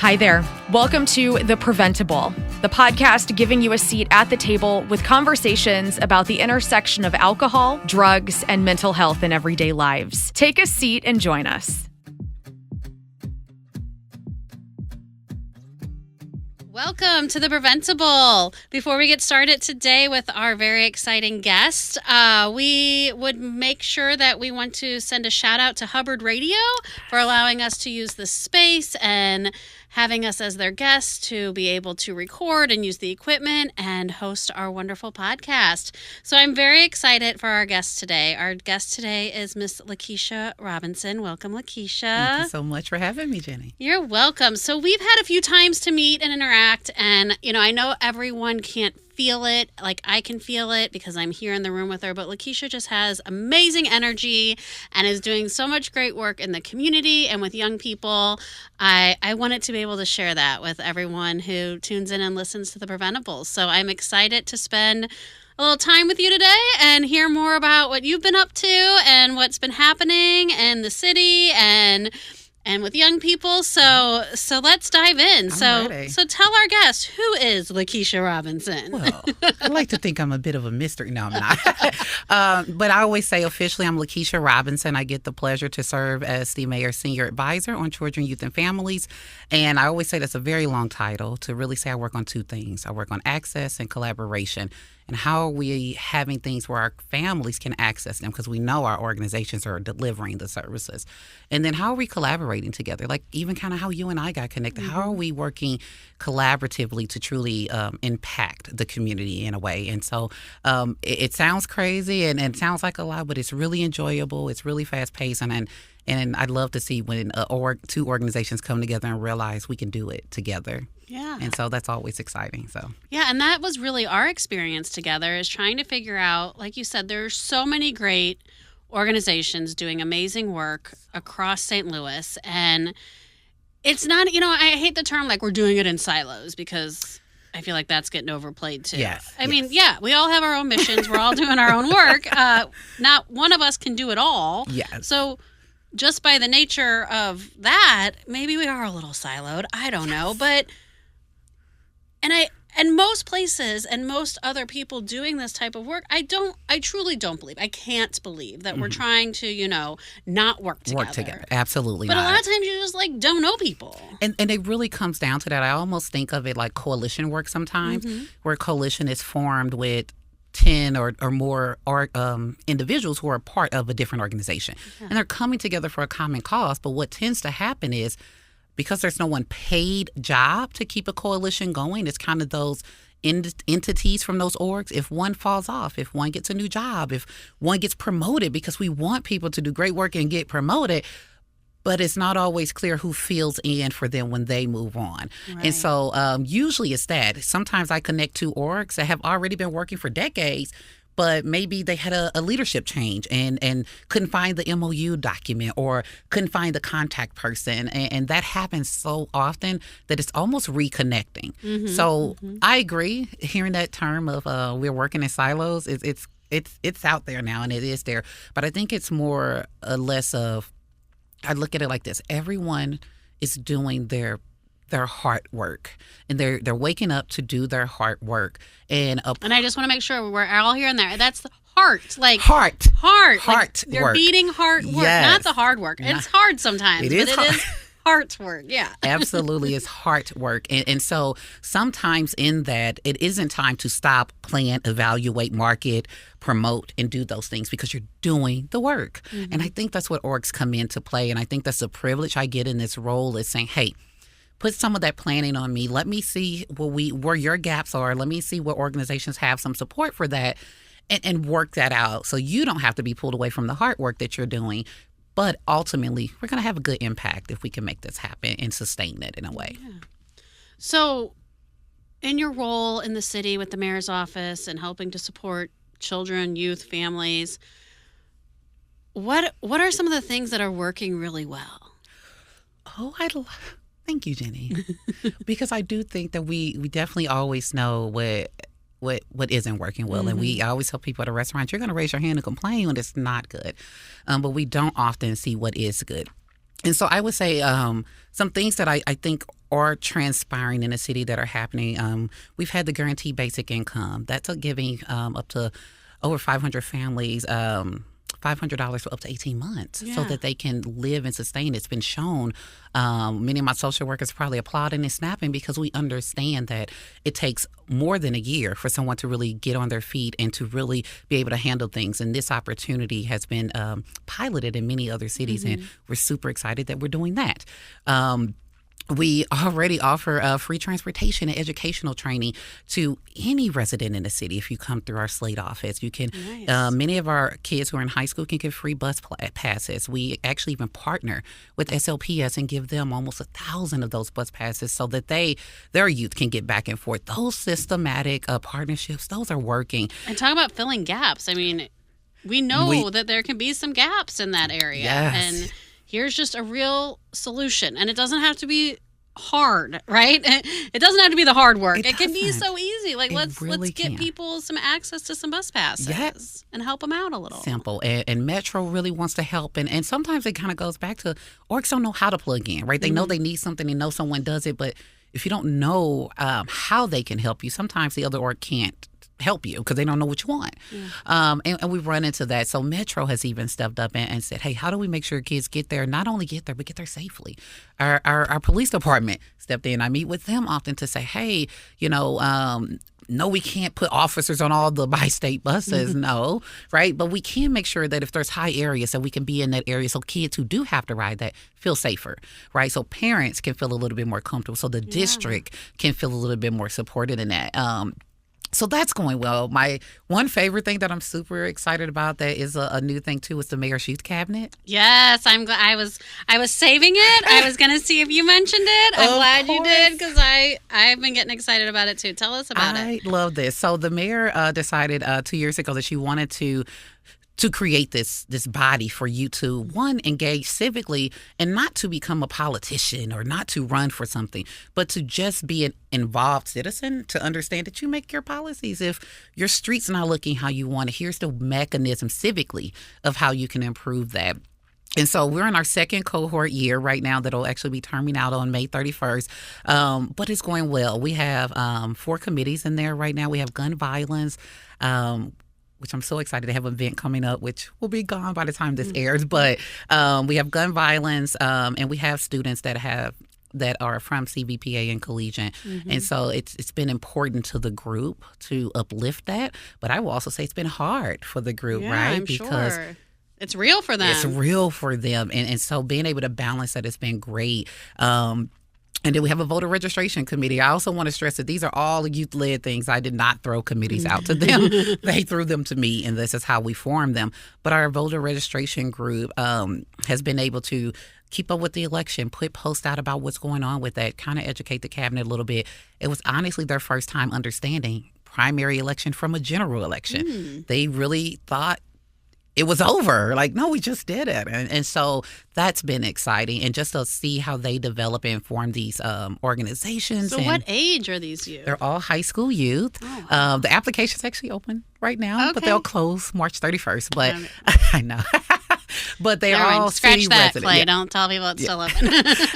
Hi there. Welcome to The Preventable, the podcast giving you a seat at the table with conversations about the intersection of alcohol, drugs, and mental health in everyday lives. Take a seat and join us. Welcome to The Preventable. Before we get started today with our very exciting guest, we would make sure that we want to send a shout out to Hubbard Radio for allowing us to use this space and having us as their guests to be able to record and use the equipment and host our wonderful podcast. So I'm very excited for our guest today. Our guest today is Miss Lakesha Robinson. Welcome, Lakesha. Thank you so much for having me, Jenny. You're welcome. So we've had a few times to meet and interact, and I know everyone can't feel it like I can feel it because I'm here in the room with her, but Lakesha just has amazing energy and is doing so much great work in the community and with young people. I wanted to be able to share that with everyone who tunes in and listens to The Preventables. So I'm excited to spend a little time with you today and hear more about what you've been up to and what's been happening in the city and with young people. So let's dive in. So tell our guest, who is Lakesha Robinson? Well, I like to think I'm a bit of a mystery. No, I'm not. But I always say officially I'm Lakesha Robinson. I get the pleasure to serve as the Mayor's Senior Advisor on Children, Youth, and Families. And I always say that's a very long title to really say I work on two things. I work on access and collaboration. And how are we having things where our families can access them because we know our organizations are delivering the services? And then how are we collaborating together? Like even kind of how you and I got connected. Mm-hmm. How are we working collaboratively to truly impact the community in a way? And so it sounds crazy and it sounds like a lot, but it's really enjoyable. It's really fast paced. And I'd love to see when two organizations come together and realize we can do it together. Yeah. And so that's always exciting. So yeah, and that was really our experience together is trying to figure out, like you said, there's so many great organizations doing amazing work across St. Louis. And it's not, I hate the term like we're doing it in silos because I feel like that's getting overplayed too. Yes. I mean, yeah, we all have our own missions. We're all doing our own work. Not one of us can do it all. Yes. So just by the nature of that, maybe we are a little siloed. I don't know. But and most places and most other people doing this type of work, I truly don't believe. I can't believe that we're trying to, not work together. Work together. Absolutely but not. But a lot of times you just don't know people. And it really comes down to that. I almost think of it like coalition work sometimes, where coalition is formed with 10 or more individuals who are part of a different organization. Yeah. And they're coming together for a common cause. But what tends to happen is because there's no one paid job to keep a coalition going, it's kind of those entities from those orgs. If one falls off, if one gets a new job, if one gets promoted, because we want people to do great work and get promoted, but it's not always clear who fills in for them when they move on. Right. And so usually it's that. Sometimes I connect to orgs that have already been working for decades, but maybe they had a leadership change and couldn't find the MOU document or couldn't find the contact person. And that happens so often that it's almost reconnecting. So I agree, hearing that term of we're working in silos, it's out there now and it is there. But I think it's more or less of, I look at it like this. Everyone is doing their heart work, and they're waking up to do their heart work. And I just want to make sure we're all here and there. That's the heart, like heart like you're work. Beating heart work, yes. Not the hard work. It's hard sometimes, it is heart work. Yeah, absolutely, it's heart work. And so sometimes in that, it isn't time to stop, plan, evaluate, market, promote, and do those things because you're doing the work. And I think that's what orgs come into play. And I think that's a privilege I get in this role is saying, hey, put some of that planning on me. Let me see where your gaps are. Let me see what organizations have some support for that and work that out so you don't have to be pulled away from the hard work that you're doing. But ultimately, we're going to have a good impact if we can make this happen and sustain it in a way. Yeah. So in your role in the city with the mayor's office and helping to support children, youth, families, what are some of the things that are working really well? Oh, thank you, Jenny. Because I do think that we definitely always know what isn't working well. And we always tell people at a restaurant, you're going to raise your hand and complain when it's not good. But we don't often see what is good. And so I would say some things that I think are transpiring in the city that are happening. We've had the guaranteed basic income. That's giving up to over 500 families $500 for up to 18 months so that they can live and sustain. It's been shown. Many of my social workers probably applauding and snapping because we understand that it takes more than a year for someone to really get on their feet and to really be able to handle things. And this opportunity has been piloted in many other cities, and we're super excited that we're doing that. We already offer free transportation and educational training to any resident in the city. If you come through our Slate office, you can. Many of our kids who are in high school can get free bus passes. We actually even partner with SLPS and give them almost 1,000 of those bus passes so that their youth can get back and forth. Those systematic partnerships, those are working. And talk about filling gaps. I mean, we know that there can be some gaps in that area. And here's just a real solution. And it doesn't have to be hard, right? It doesn't have to be the hard work. It can be so easy. Like, let's get people some access to some bus passes and help them out a little. Simple. And Metro really wants to help. And sometimes it kind of goes back to orgs don't know how to plug in, right? They know they need something. They know someone does it. But if you don't know how they can help you, sometimes the other org can't help you because they don't know what you want. And we've run into that. So Metro has even stepped up and said, hey, how do we make sure kids get there, not only get there, but get there safely? Our police department stepped in. I meet with them often to say, hey, no, we can't put officers on all the bi-state buses, no, right? But we can make sure that if there's high areas that we can be in that area so kids who do have to ride that feel safer, right? So parents can feel a little bit more comfortable. So the district can feel a little bit more supported in that. So that's going well. My one favorite thing that I'm super excited about that is a new thing too is the mayor's youth cabinet. Yes, I'm glad. I was saving it. I was going to see if you mentioned it. I'm glad you did because I've been getting excited about it too. Tell us about it. I love this. So the mayor decided 2 years ago that she wanted to create this body for you to, one, engage civically and not to become a politician or not to run for something, but to just be an involved citizen, to understand that you make your policies. If your street's not looking how you want it, here's the mechanism civically of how you can improve that. And so we're in our second cohort year right now that'll actually be terming out on May 31st. But it's going well. We have 4 committees in there right now. We have gun violence, which I'm so excited to have an event coming up, which will be gone by the time this airs. But we have gun violence, and we have students that are from CVPA and Collegiate. And so it's been important to the group to uplift that. But I will also say it's been hard for the group, right? I'm because sure. It's real for them. It's real for them. And so being able to balance that has been great. And then we have a voter registration committee. I also want to stress that these are all youth-led things. I did not throw committees out to them. They threw them to me, and this is how we formed them. But our voter registration group has been able to keep up with the election, put posts out about what's going on with that, kind of educate the cabinet a little bit. It was honestly their first time understanding primary election from a general election. They really thought it was over. Like, no, we just did it. And so that's been exciting. And just to see how they develop and form these organizations. So what age are these youth? They're all high school youth. Oh, wow. The application's actually open right now, but they'll close March 31st. But I know. But they are all city residents. Clay. Don't tell people it's still open.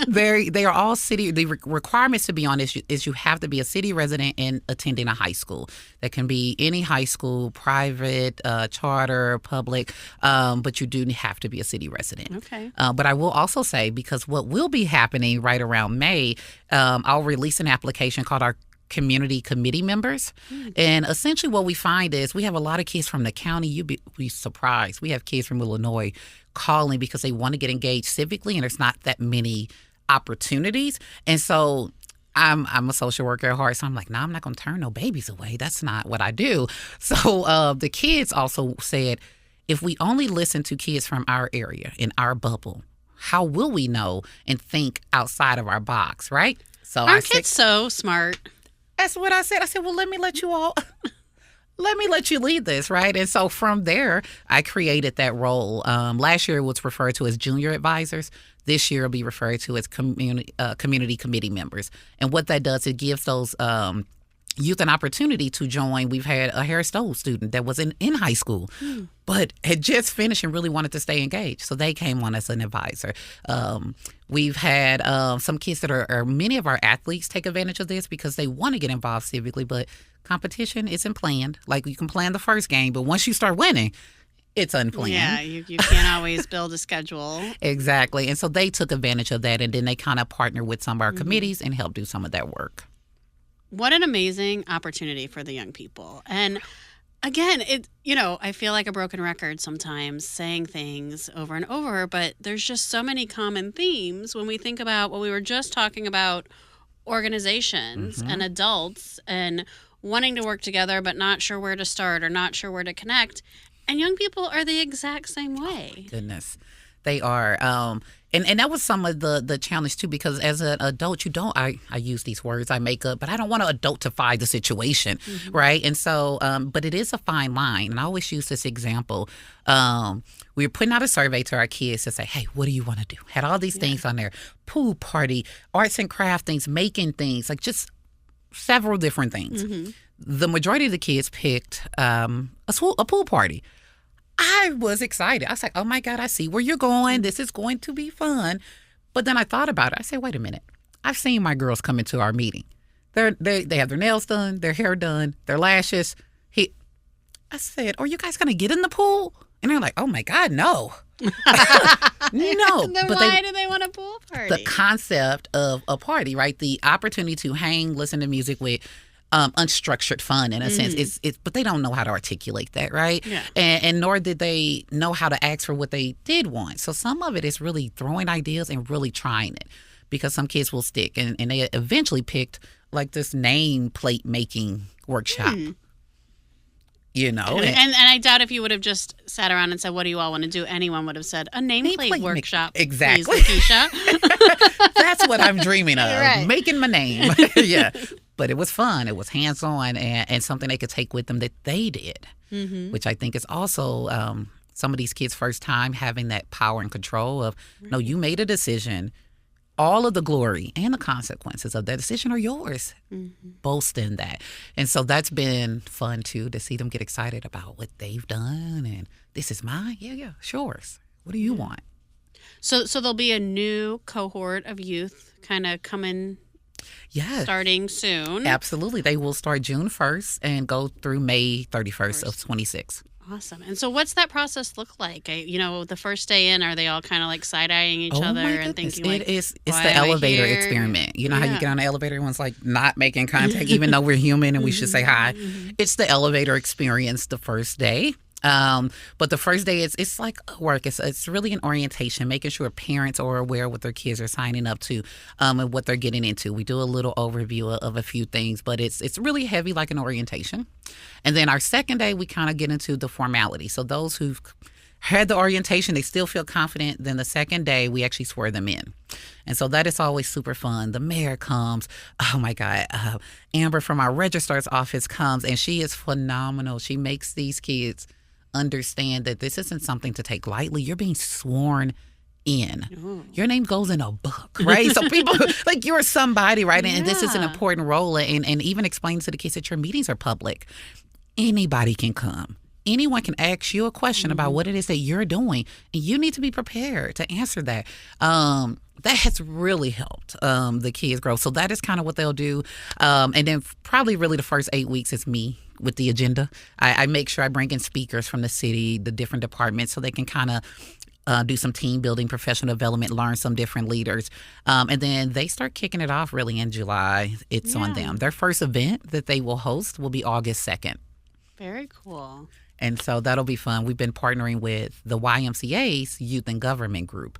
They are all city. The requirements to be on this is you have to be a city resident and attending a high school. That can be any high school, private, charter, public, but you do have to be a city resident. Okay. But I will also say, because what will be happening right around May, I'll release an application called our community committee members. And essentially what we find is we have a lot of kids from the county. You'd be surprised. We have kids from Illinois calling because they want to get engaged civically, and there's not that many opportunities. And so I'm a social worker at heart, so I'm like, no, I'm not going to turn no babies away. That's not what I do. So the kids also said, if we only listen to kids from our area, in our bubble, how will we know and think outside of our box, right? So our kids so smart. That's what I said. I said, well, let me let you lead this, right? And so from there, I created that role. Last year, it was referred to as junior advisors. This year, it'll be referred to as community committee members. And what that does, it gives those youth an opportunity to join. We've had a Harris Stowe student that was in high school, but had just finished and really wanted to stay engaged. So they came on as an advisor. We've had some kids that are many of our athletes take advantage of this because they want to get involved civically, but competition isn't planned. Like, you can plan the first game, but once you start winning, it's unplanned. Yeah, you can't always build a schedule. Exactly. And so they took advantage of that, and then they kind of partner with some of our committees and help do some of that work. What an amazing opportunity for the young people. And again, I feel like a broken record sometimes saying things over and over, but there's just so many common themes when we think about what we were just talking about, organizations and adults and wanting to work together but not sure where to start or not sure where to connect. And young people are the exact same way. Goodness. They are. And that was some of the challenge, too, because as an adult, I use these words, I make up, but I don't want to adultify the situation, right? And so, but it is a fine line. And I always use this example. We were putting out a survey to our kids to say, hey, what do you want to do? Had all these things on there, pool party, arts and craft things, making things, like just several different things. The majority of the kids picked a pool party. I was excited. I was like, oh, my God, I see where you're going. This is going to be fun. But then I thought about it. I said, wait a minute. I've seen my girls come into our meeting. They have their nails done, their hair done, their lashes. I said, are you guys going to get in the pool? And they're like, oh, my God, no. No. Then why do they want a pool party? The concept of a party, right? The opportunity to hang, listen to music with unstructured fun in a sense. But they don't know how to articulate that, right? Yeah. And nor did they know how to ask for what they did want. So some of it is really throwing ideas and really trying it, because some kids will stick. And they eventually picked like this nameplate making workshop. And I doubt if you would have just sat around and said, what do you all want to do? Anyone would have said, a nameplate workshop. Exactly. Please, Lakesha. That's what I'm dreaming of. Right. Making my name. Yeah. But it was fun. It was hands-on and something they could take with them that they did, which I think is also some of these kids' first time having that power and control of, no, you made a decision. All of the glory and the consequences of that decision are yours. Boast in that. And so that's been fun, too, to see them get excited about what they've done. And this is mine. Yeah, sure. What do you want? So there'll be a new cohort of youth kind of coming. Yes. Starting soon. Absolutely. They will start June 1st and go through May 31st of 26. Awesome. And so what's that process look like? The first day in, are they all kind of like side-eyeing each other and thinking like, it's the elevator experiment. You know how you get on the elevator, everyone's like not making contact, even though we're human and we should say hi. It's the elevator experience the first day. But the first day it's like work. It's really an orientation, making sure parents are aware what their kids are signing up to, and what they're getting into. We do a little overview of a few things, but it's really heavy, like an orientation. And then our second day, we kind of get into the formality. So those who've had the orientation, they still feel confident. Then the second day, we actually swear them in. And so that is always super fun. The mayor comes. Oh, my God. Amber from our registrar's office comes, and she is phenomenal. She makes these kids understand that this isn't something to take lightly. You're being sworn in. Ooh. Your name goes in a book, right? So people, like, you're somebody, right? And this is an important role. And even explains to the kids that your meetings are public. Anybody can come. Anyone can ask you a question about what it is that you're doing, and you need to be prepared to answer that. That has really helped the kids grow. So that is kind of what they'll do. And then probably really the first 8 weeks is me with the agenda. I make sure I bring in speakers from the city, the different departments, so they can kind of do some team building, professional development, learn some different leaders. And then they start kicking it off really in July. It's on them. Their first event that they will host will be August 2nd. Very cool. And so that'll be fun. We've been partnering with the YMCA's Youth and Government group,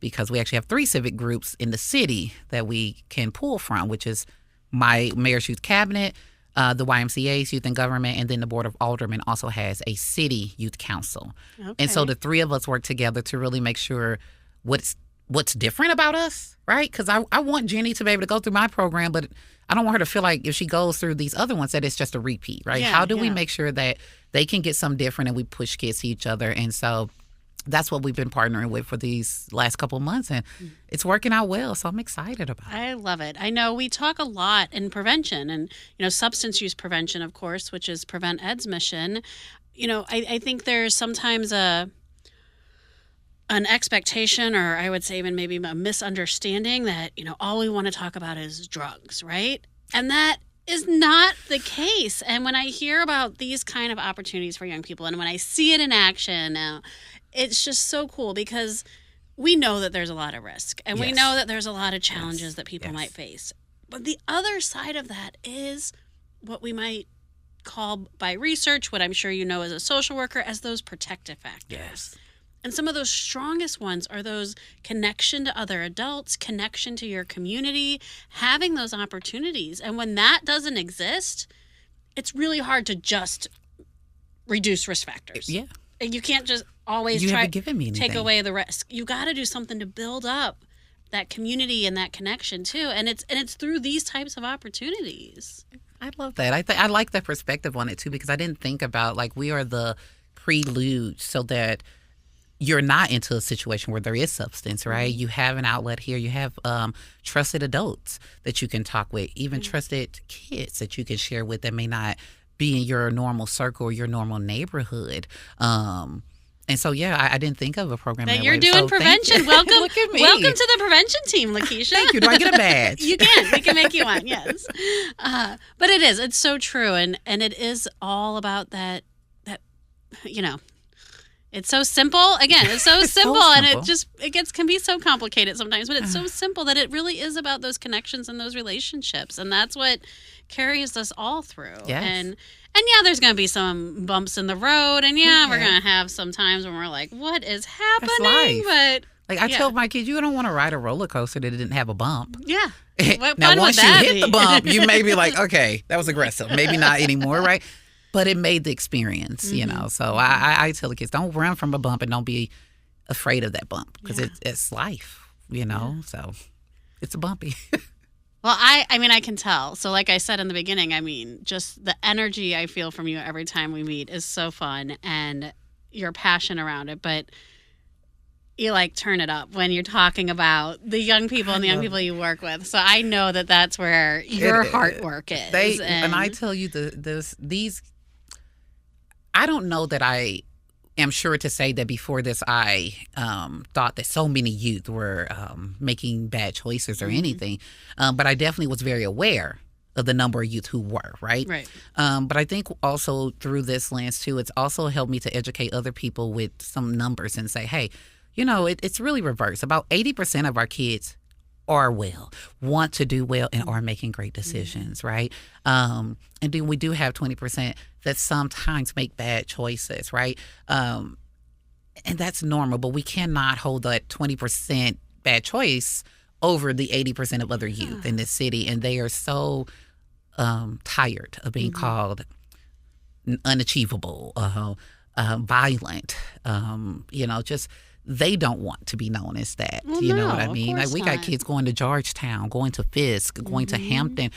because we actually have 3 civic groups in the city that we can pull from, which is my Mayor's Youth Cabinet, the YMCA's Youth and Government, and then the Board of Aldermen also has a city youth council. Okay. And so the 3 of us work together to really make sure what's different about us, right? Because I want Jenny to be able to go through my program, but I don't want her to feel like if she goes through these other ones that it's just a repeat, right? How do we make sure that they can get something different and we push kids to each other? And so that's what we've been partnering with for these last couple of months, and it's working out well. So I'm excited about it. I love it. I know we talk a lot in prevention and, substance use prevention, of course, which is Prevent+Ed's mission. I think there's sometimes an expectation, or I would say even maybe a misunderstanding that, all we want to talk about is drugs, right? And that is not the case. And when I hear about these kind of opportunities for young people and when I see it in action now, it's just so cool because we know that there's a lot of risk and we know that there's a lot of challenges that people might face. But the other side of that is what we might call by research, what I'm sure you know as a social worker, as those protective factors. Yes. And some of those strongest ones are those connection to other adults, connection to your community, having those opportunities. And when that doesn't exist, it's really hard to just reduce risk factors. Yeah. You can't just always try to take away the risk. You got to do something to build up that community and that connection too. And it's through these types of opportunities. I love that. I like that perspective on it too, because I didn't think about we are the prelude so that you're not into a situation where there is substance, right? You have an outlet here. You have trusted adults that you can talk with, even trusted kids that you can share with that may not be in your normal circle or your normal neighborhood. And so, I didn't think of a program that you're way. doing prevention. Welcome, Look at me. Welcome to the prevention team, Lakesha. Thank you. Do I get a badge? You can. We can make you one. Yes. But it's so true, and it is all about that. It's so simple. Again, it's so simple, and it can be so complicated sometimes. But it's so simple that it really is about those connections and those relationships, and that's what carries us all through. Yes. And there's going to be some bumps in the road, and we're going to have some times when we're like, "What is happening?" But I tell my kids, you don't want to ride a roller coaster that didn't have a bump. Yeah. Now, once you hit the bump, you may be like, okay, that was aggressive. Maybe not anymore, right? But it made the experience, So I tell the kids, don't run from a bump and don't be afraid of that bump because it's life, So it's a bumpy. Well, I can tell. So like I said in the beginning, just the energy I feel from you every time we meet is so fun and your passion around it. But you turn it up when you're talking about the young people and the young people you work with. So I know that that's where your heart work is. And I tell you, these, I don't know that I am sure to say that before this I thought that so many youth were making bad choices or anything. But I definitely was very aware of the number of youth who were, right? Right. But I think also through this lens too, it's also helped me to educate other people with some numbers and say, hey, it's really reverse. About 80% of our kids are well, want to do well, and are making great decisions, right? And then we do have 20% that sometimes make bad choices, right? And that's normal, but we cannot hold that 20% bad choice over the 80% of other youth in this city. And they are so tired of being called unachievable, violent, just they don't want to be known as that. Well, you know what I mean? We got not. kids going to Georgetown, going to Fisk, going to Hampton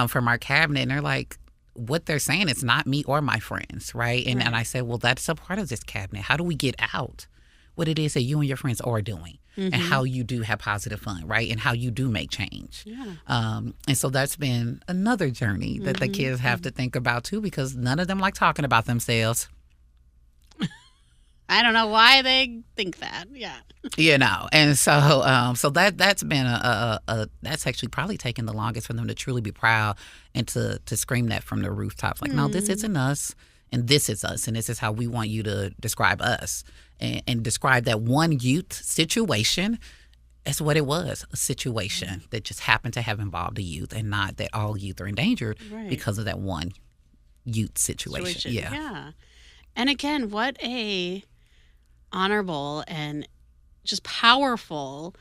from our cabinet, and they're like, what they're saying is not me or my friends, right? And I said, well, that's a part of this cabinet. How do we get out what it is that you and your friends are doing and how you do have positive fun, right? And how you do make change. Yeah. And so that's been another journey that the kids have to think about too, because none of them like talking about themselves. I don't know why they think that. Yeah. And so that's been that's actually probably taken the longest for them to truly be proud and to scream that from the rooftops. Like, no, this isn't us, and this is us, and this is how we want you to describe us, and describe that one youth situation as what it was, a situation that just happened to have involved a youth, and not that all youth are endangered because of that one youth situation. Yeah. And again, what a honorable and just powerful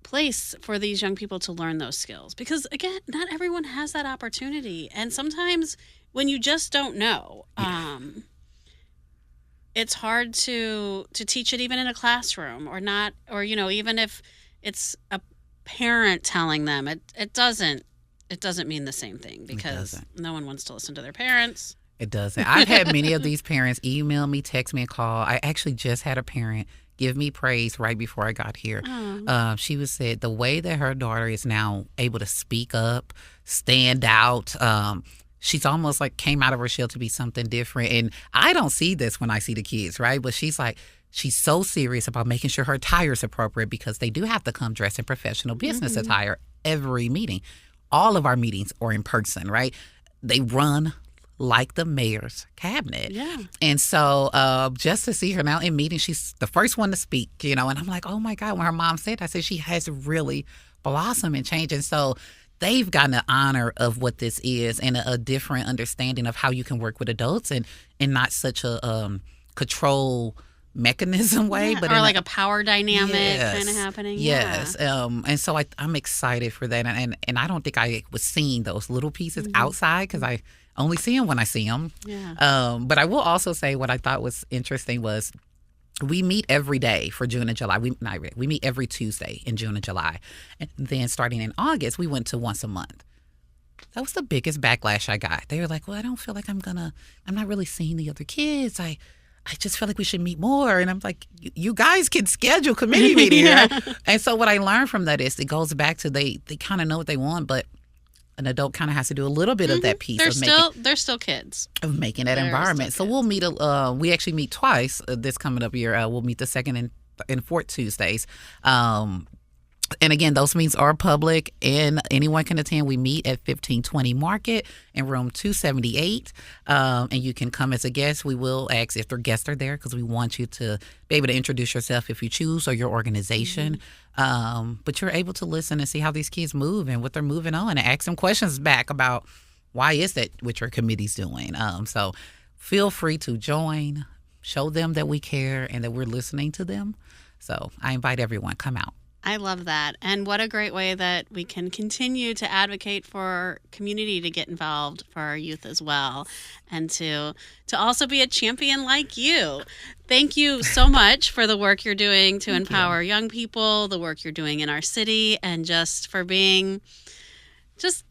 place for these young people to learn those skills, because again, not everyone has that opportunity, and sometimes when you just don't know, it's hard to teach it even in a classroom or not, or even if it's a parent telling them, it doesn't mean the same thing, because no one wants to listen to their parents. It doesn't. I've had many of these parents email me, text me, and call. I actually just had a parent give me praise right before I got here. She was said the way that her daughter is now able to speak up, stand out. She's almost like came out of her shell to be something different. And I don't see this when I see the kids, right? But she's so serious about making sure her attire is appropriate because they do have to come dressed in professional business attire every meeting. All of our meetings are in person, right? They run like the mayor's cabinet. Yeah. And so just to see her now in meetings, she's the first one to speak, and I'm like, oh my God, when her mom said, I said, she has really blossomed and changed. And so they've gotten an honor of what this is and a different understanding of how you can work with adults and not such a control mechanism way, but or like a power dynamic kind of happening. Yes. And so I'm excited for that. And I don't think I was seeing those little pieces outside because I only see them when I see them. Yeah. But I will also say what I thought was interesting was we meet every day for June and July. We meet every Tuesday in June and July. And then starting in August, we went to once a month. That was the biggest backlash I got. They were like, well, I don't feel like I'm not really seeing the other kids. I just feel like we should meet more. And I'm like, you guys can schedule committee meetings. Right? And so what I learned from that is it goes back to they kind of know what they want, but an adult kind of has to do a little bit of that piece. They're still kids. Of making that environment. So we'll meet, we actually meet twice this coming up year. We'll meet the second and fourth Tuesdays. And again, those meetings are public and anyone can attend. We meet at 1520 Market in room 278. And you can come as a guest. We will ask if their guests are there because we want you to be able to introduce yourself if you choose or your organization. But you're able to listen and see how these kids move and what they're moving on and ask them questions back about why is that what your committee's doing. So feel free to join, show them that we care and that we're listening to them. So I invite everyone, come out. I love that. And what a great way that we can continue to advocate for our community to get involved for our youth as well and to also be a champion like you. Thank you so much for the work you're doing to empower young people, the work you're doing in our city, and just for being just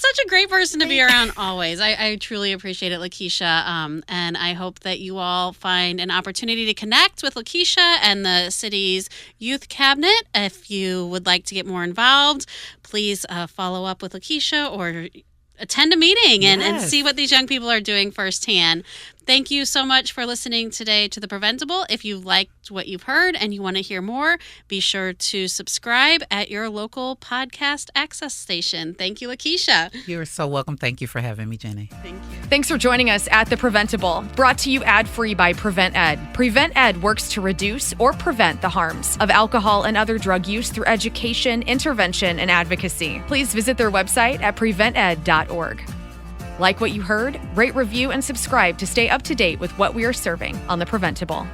such a great person to be around always. I truly appreciate it, Lakesha. And I hope that you all find an opportunity to connect with Lakesha and the city's youth cabinet. If you would like to get more involved, please follow up with Lakesha or attend a meeting and see what these young people are doing firsthand. Thank you so much for listening today to The Preventable. If you liked what you've heard and you want to hear more, be sure to subscribe at your local podcast access station. Thank you, Lakesha. You're so welcome. Thank you for having me, Jenny. Thank you. Thanks for joining us at The Preventable, brought to you ad-free by Prevent+Ed. Prevent+Ed works to reduce or prevent the harms of alcohol and other drug use through education, intervention, and advocacy. Please visit their website at prevented.org. Like what you heard? Rate, review, and subscribe to stay up to date with what we are serving on The Preventable.